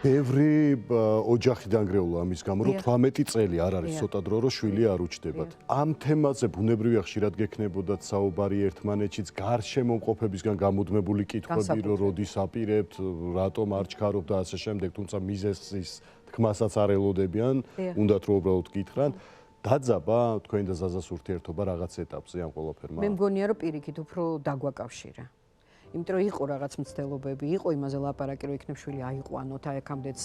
ბევრი ოჯახი დანგრეულა ამის გამო, რომ 18 წელი არ არის ცოტა დრო, რომ შვილი არ უჩნდებათ. ამ თემაზე ბუნებრივია ხშირად გექნებოდათ საუბარი ერთმანეთშიც, გარშემომყოფებისგან გამუდმებული კითხვები, რომ როდის აპირებთ, რატომ არ ჩქარობთ და ასე შემდეგ, თუმცა მიზეზის თქმასაც არ ელოდებიან, უნდათ რომ უბრალოდ გითხრან. დაძაბა თქვენ და ზაზას ურთიერთობა რაღაც ეტაპზე ამ ყველაფერმა? მე მგონია, რომ პირიქით უფრო დაგვაკავშირა. იმიტომ რომ იყო რაღაც მცდელობები, იყო იმაზე ლაპარაკი, რომ იქნებ შვილი აიყვანოთ, აი აქამდეც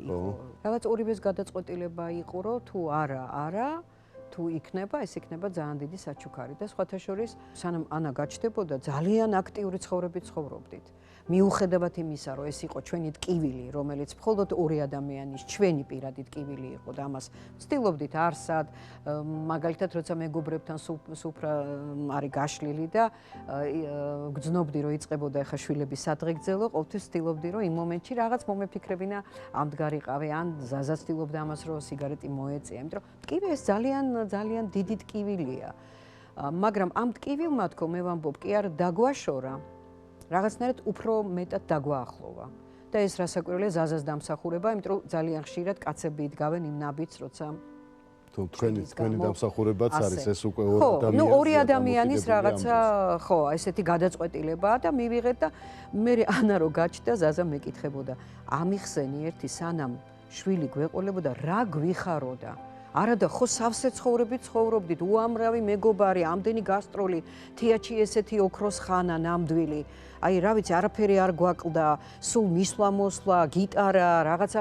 იყო. რაღაც ორივეს გადაწყვეტილება იყო, რომ თუ არა, თუ იქნება, ეს იქნება ძალიან დიდი საჩუქარი და სხვათა შორის, სანამ ანა გაჩნდებოდა, ძალიან აქტიური ცხოვრებით ცხოვრობდით. მიუხედავად იმისა, რომ ეს იყო ჩვენი ტკივილი, რომელიც მხოლოდ ორი ადამიანის ჩვენი პირადი ტკივილი იყო და ამას ვცდილობდით არსად, მაგალითად, როცა მეგობრებთან სუფრა არის გაშლილი და გძნობდი, რომ იწყებოდა ახლა შვილების სადღეგრძელო, ყოველთვის ვცდილობდი, რომ იმ მომენტში რაღაც მომეფიქრებინა ამდგარიყავი, ან ზაზა ვცდილობდა ამას, რომ სიგარეტი მოეწია, იმიტომ რომ ტკივილი ეს ძალიან დიდი ტკივილია. მაგრამ ამ ტკივილმა თქო მე ვამბობ, კი არ დაგვაშორა. რაღაცნაირად უფრო მეტად დაგვაახლოვა. და ეს რასაკვირველია ზაზას დამსახურება, იმიტომ რომ ძალიან ხშირად კაცები იდგავენ იმ ნაბიჯს, როცა თქვენი დამსახურებაც არის ეს უკვე ორი ადამიანის რაღაცა, ხო, ესეთი გადაწყვეტილებაა და მივიღეთ და მე ანა რო გაჩნდა, ზაზა მეკითხებოდა, ამიხსენი ერთი სანამ შვილი გვეყოლებოდა, რა გვიხაროდა? არადა ხო სავსე ცხოვრებით ცხოვრობდით, უამრავი მეგობარი, ამდენი გასტროლი, თეატრში ესეთი ოქროს ხანა, ნამდვილი. აი, რა ვიცი, არაფერი არ გვაკლდა, სულ მისვლა-მოსვლა, გიტარა, რაღაცა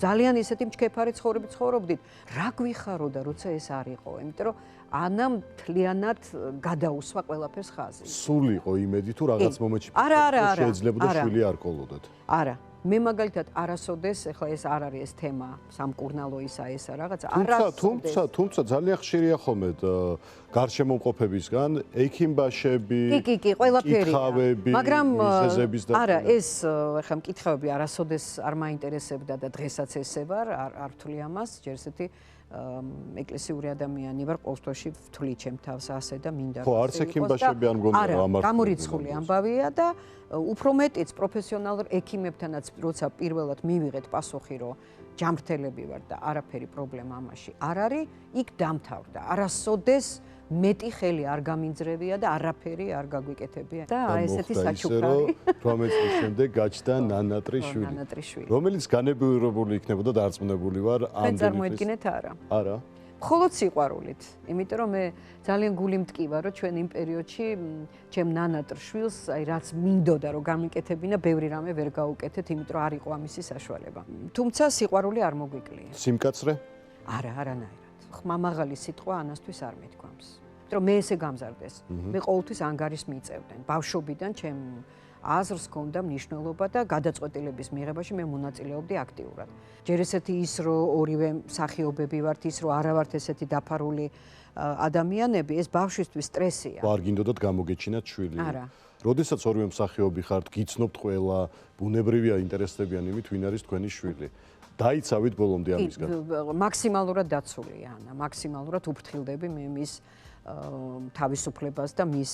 ძალიან ესეთი მჩქეფარი ცხოვრებით ცხოვრობდით. რა გვიხაროდა, როცა ეს არ იყო? იმიტომ რომ ანამ მთლიანად გადაუსვა ყველაფერს ხაზი. სულ იყო იმედი თუ რაღაც მომენტში შეიძლებოდა შვილი არ ყოლოდათ. არა. მე მაგალითად არასოდეს, ეხლა ეს არ არის ეს თემა, სამკურნალო ისა ესა რაღაცა. თუმცა ძალიან ხშირია ხოლმე გარშემომყოფებისგან ექიმბაშები, კი, ყველაფერი. მაგრამ არა, ეს ეხლა მკითხავები არასოდეს არ მაინტერესებდა და დღესაც ესე ვარ, არ ვთვლი ამას, ჯერ ესეთი ეკლესიური ადამიანი ვარ, ყოველთვის ვთვლი ჩემ თავს ასე და მინდა. ხო, არც ექიმბაშები არ მგონია ამართული. გამორიცხული ამბავია და უფრო მეტიც პროფესიონალურ ექიმებთანაც როცა პირველად მივიღეთ პასუხი, რომ ჯანმრთელები ვარ და არაფერი პრობლემა ამაში არ არის, იქ დამთავრდა. არასოდეს მეტი ხელი არ გამინძრევია და არაფერი არ გაგვიკეთებია. და ესეთი საჩუქარი. 18 წლის შემდეგ გაჩნდა ნანატრიშვილი. რომელიც განებიურებული იქნებოდა და არწმუნებული ვარ ამდენი. წარმოედგინეთ არა. არა. მხოლოდ სიყვარულით. იმიტომ რომ მე ძალიან გული მტკივა, რომ ჩვენ იმ პერიოდში ჩემ ნანატრ შვილს, აი რაც მინდოდა რომ გამიკეთებინა, ბევრი რამე ვერ გაუკეთეთ, იმიტომ რომ არ იყო ამისი საშუალება. თუმცა სიყვარული არ მოგვიკლია. სიმკაცრე? არა, არანაირად. ხმამაღალი სიტყვა ანასთვის არ მეთქვამს. რომ მე ესე გამზარდეს. მე ყოველთვის ანგარის მიწევდნენ. ბავშვობიდან ჩემ აზრს ჰქონდა მნიშვნელობა და გადაწყვეტილების მიღებაში მე მონაწილეობდი აქტიურად. ჯერ ესეთი ის რომ ორივე მსახიობები ვართ, ის რომ არა ვართ ესეთი დაფარული ადამიანები, ეს ბავშვისთვის სტრესია. არ გინდოდათ გამოგეჩინათ შვილი? არა. როდესაც ორივე მსახიობი ხართ, გიცნობთ ყველა, ბუნებრივია ინტერესდებიან იმით, ვინ არის თქვენი შვილი. დაიცავით ბოლომდე ამისგან. მაქსიმალურად დაცულია ანა, მაქსიმალურად უფრთხილდები მე მის თავისუფლებას და მის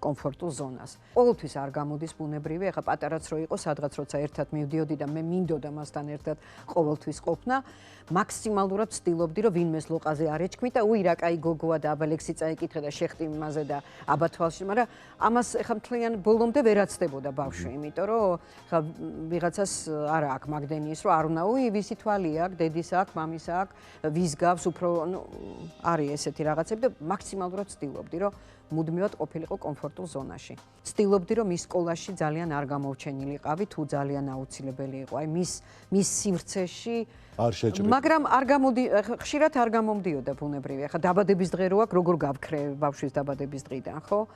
კომფორტულ ზონას. ყოველთვის არ გამოდის ბუნებრივი, ახლა პატარაც რო იყო, სადღაც როცა ერთად მივდიოდი და მე მინდოდა მასთან ერთად ყოველთვის ყოფნა, მაქსიმალურად ვცდილობდი, რომ ვინმეს ლოყაზე არ ეჩქმით და უი რა კაი გოგოა და აბა ლექსი წაიკითხე და შეხტი იმაზე და აბა თვალში, მაგრამ ამას ახლა მთლიან ბოლომდე ვერაცდებოდა ბავშვი, იმიტომ რომ ახლა ვიღაცას არა აქვს მაგდენი ის, რომ არ უნდა, უი ვისი თვალი აქვს, დედის აქვს, მამის აქვს, ვის გავს უფრო, არის ესეთი რაღაცები და მაქსიმალურად ვცდილობდი, რომ მუდმივად ყოფილიყო კომფორტულ ზონაში. ვცდილობდი, რომ მის სკოლაში ძალიან არ გამორჩენილიყავი, თუ ძალიან აუცილებელი იყო. აი მის სივრცეში არ შეჭრით. მაგრამ ხშირად არ გამომდიოდა ბუნებრივი. ახლა დაბადების დღე რო აქვს, როგორ გავქრე ბავშვის დაბადების დღიდან, ხო?